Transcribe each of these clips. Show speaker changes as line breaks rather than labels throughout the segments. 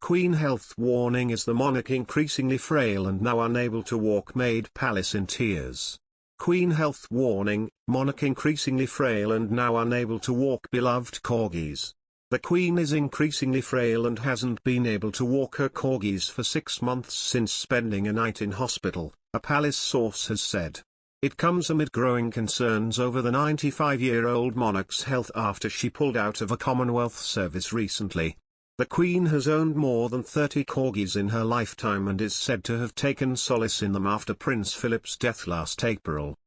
Queen health warning: is the monarch increasingly frail and now unable to walk? Made Palace in tears. Queen health warning: monarch increasingly frail and now unable to walk. Beloved corgis. The Queen is increasingly frail and hasn't been able to walk her corgis for 6 months since spending a night in hospital, a palace source has said. It comes amid growing concerns over the 95-year-old monarch's health after she pulled out of a Commonwealth service recently. The Queen has owned more than 30 corgis in her lifetime and is said to have taken solace in them after Prince Philip's death last April.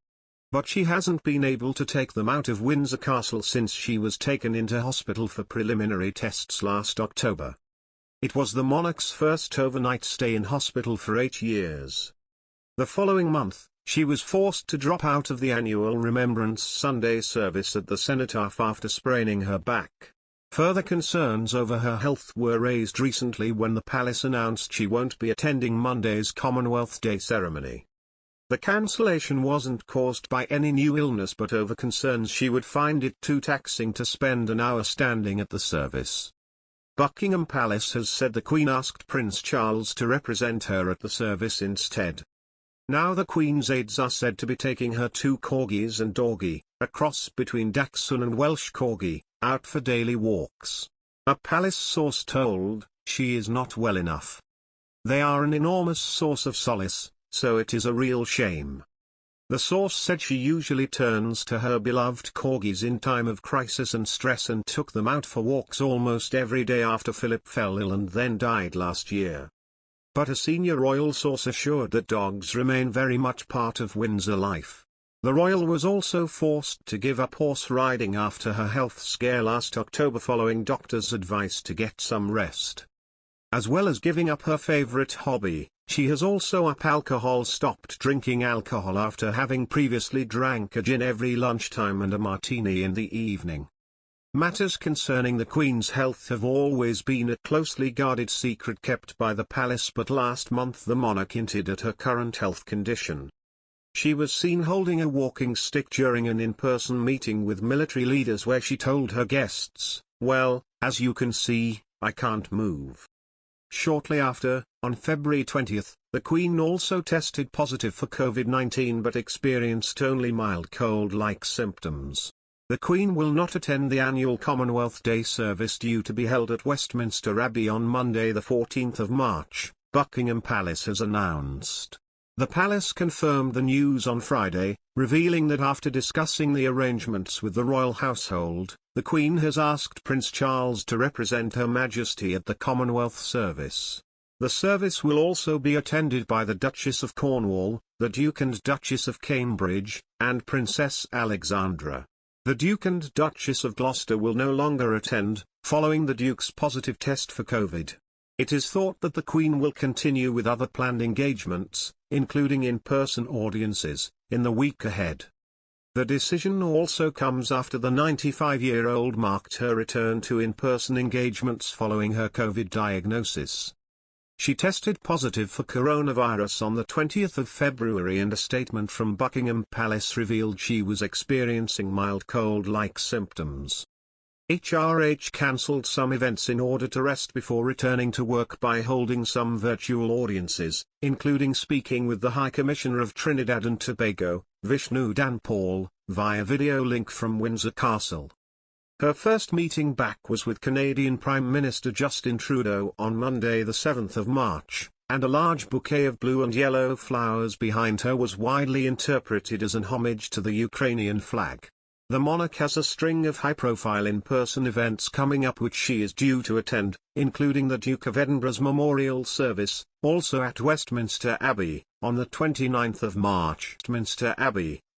But she hasn't been able to take them out of Windsor Castle since she was taken into hospital for preliminary tests last October. It was the monarch's first overnight stay in hospital for 8 years. The following month, she was forced to drop out of the annual Remembrance Sunday service at the Cenotaph after spraining her back. Further concerns over her health were raised recently when the palace announced she won't be attending Monday's Commonwealth Day ceremony. The cancellation wasn't caused by any new illness but over concerns she would find it too taxing to spend an hour standing at the service. Buckingham Palace has said the Queen asked Prince Charles to represent her at the service instead. Now the Queen's aides are said to be taking her 2 corgis and dorgi, a cross between Dachsund and Welsh Corgi, out for daily walks. A palace source told, she is not well enough. They are an enormous source of solace, so it is a real shame. The source said she usually turns to her beloved corgis in time of crisis and stress and took them out for walks almost every day after Philip fell ill and then died last year. But a senior royal source assured that dogs remain very much part of Windsor life. The royal was also forced to give up horse riding after her health scare last October following doctors' advice to get some rest. As well as giving up her favourite hobby, she has also stopped drinking alcohol after having previously drank a gin every lunchtime and a martini in the evening. Matters concerning the Queen's health have always been a closely guarded secret kept by the palace, but last month the monarch hinted at her current health condition. She was seen holding a walking stick during an in-person meeting with military leaders where she told her guests, "Well, as you can see, I can't move." Shortly after, on February 20, the Queen also tested positive for COVID-19 but experienced only mild cold-like symptoms. The Queen will not attend the annual Commonwealth Day service due to be held at Westminster Abbey on Monday the 14th of March, Buckingham Palace has announced. The palace confirmed the news on Friday, revealing that after discussing the arrangements with the royal household, the Queen has asked Prince Charles to represent Her Majesty at the Commonwealth service. The service will also be attended by the Duchess of Cornwall, the Duke and Duchess of Cambridge, and Princess Alexandra. The Duke and Duchess of Gloucester will no longer attend, following the Duke's positive test for COVID. It is thought that the Queen will continue with other planned engagements, including in-person audiences, in the week ahead. The decision also comes after the 95-year-old marked her return to in-person engagements following her COVID diagnosis. She tested positive for coronavirus on the 20th of February and a statement from Buckingham Palace revealed she was experiencing mild cold-like symptoms. HRH cancelled some events in order to rest before returning to work by holding some virtual audiences, including speaking with the High Commissioner of Trinidad and Tobago, Vishnu Dan Paul, via video link from Windsor Castle. Her first meeting back was with Canadian Prime Minister Justin Trudeau on Monday the 7th of March, and a large bouquet of blue and yellow flowers behind her was widely interpreted as an homage to the Ukrainian flag. The monarch has a string of high-profile in-person events coming up which she is due to attend, including the Duke of Edinburgh's memorial service, also at Westminster Abbey, on the 29th of March. Westminster Abbey,